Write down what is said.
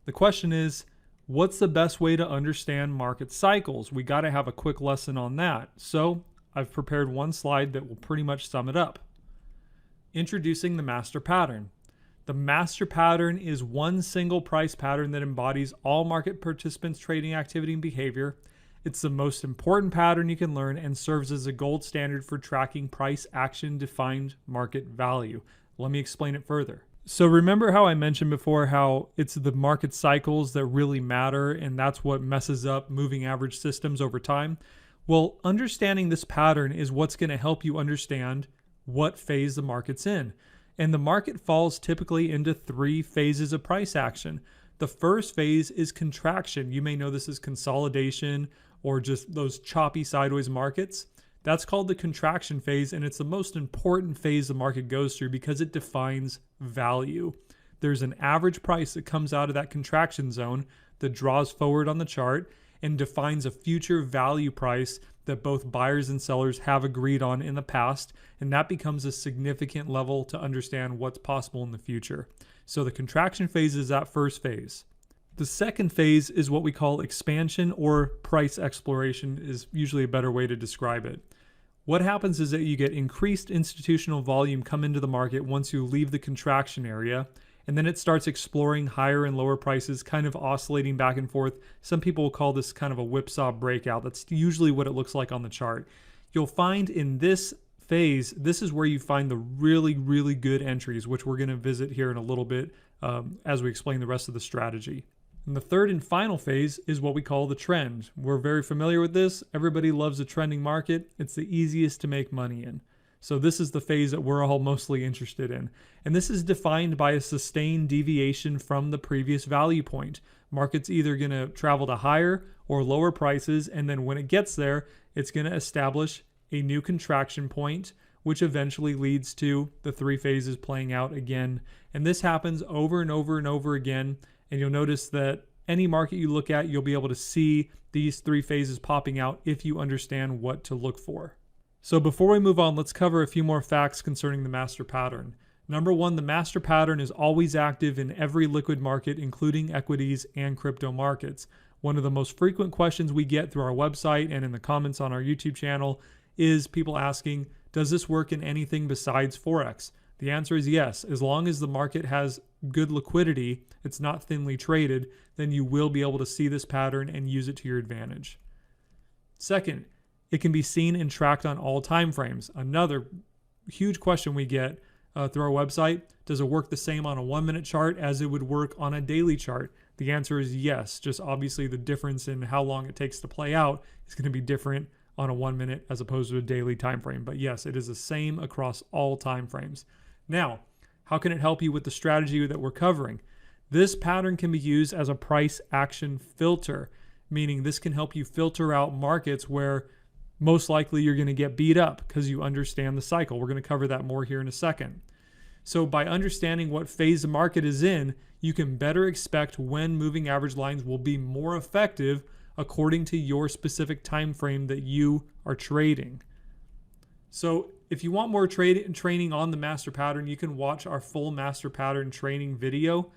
The question is, what's the best way to understand market cycles? We got to have a quick lesson on that. So I've prepared one slide that will pretty much sum it up. Introducing the master pattern. The master pattern is one single price pattern that embodies all market participants' trading activity and behavior. It's the most important pattern you can learn and serves as a gold standard for tracking price action defined market value. Let me explain it further. So remember how I mentioned before how it's the market cycles that really matter, and that's what messes up moving average systems over time? Well, understanding this pattern is what's going to help you understand what phase the market's in. And the market falls typically into 3 phases of price action. The first phase is contraction. You may know this as consolidation or just those choppy sideways markets. That's called the contraction phase, and it's the most important phase the market goes through because it defines value. There's an average price that comes out of that contraction zone that draws forward on the chart and defines a future value price that both buyers and sellers have agreed on in the past, and that becomes a significant level to understand what's possible in the future. So the contraction phase is that first phase. The second phase is what we call expansion, or price exploration is usually a better way to describe it. What happens is that you get increased institutional volume come into the market once you leave the contraction area, and then it starts exploring higher and lower prices, kind of oscillating back and forth. Some people will call this kind of a whipsaw breakout. That's usually what it looks like on the chart. You'll find in this phase, this is where you find the really, really good entries, which we're going to visit here in a little bit as we explain the rest of the strategy. And the third and final phase is what we call the trend. We're very familiar with this. Everybody loves a trending market. It's the easiest to make money in. So this is the phase that we're all mostly interested in. And this is defined by a sustained deviation from the previous value point. Market's either going to travel to higher or lower prices, and then when it gets there, it's going to establish a new contraction point, which eventually leads to the 3 phases playing out again. And this happens over and over and over again. And you'll notice that any market you look at, you'll be able to see these 3 phases popping out if you understand what to look for. So before we move on, let's cover a few more facts concerning the master pattern. Number 1, the master pattern is always active in every liquid market, including equities and crypto markets. One of the most frequent questions we get through our website and in the comments on our YouTube channel is people asking, does this work in anything besides Forex? The answer is yes. As long as the market has good liquidity, it's not thinly traded, then you will be able to see this pattern and use it to your advantage. Second, it can be seen and tracked on all time frames. Another huge question we get through our website, does it work the same on a 1-minute chart as it would work on a daily chart? The answer is yes. Just obviously the difference in how long it takes to play out is going to be different on a 1 minute as opposed to a daily time frame. But yes, it is the same across all time frames. Now, how can it help you with the strategy that we're covering? This pattern can be used as a price action filter, meaning this can help you filter out markets where most likely you're going to get beat up because you understand the cycle. We're going to cover that more here in a second. So by understanding what phase the market is in, you can better expect when moving average lines will be more effective according to your specific time frame that you are trading. So if you want more training on the master pattern, you can watch our full master pattern training video.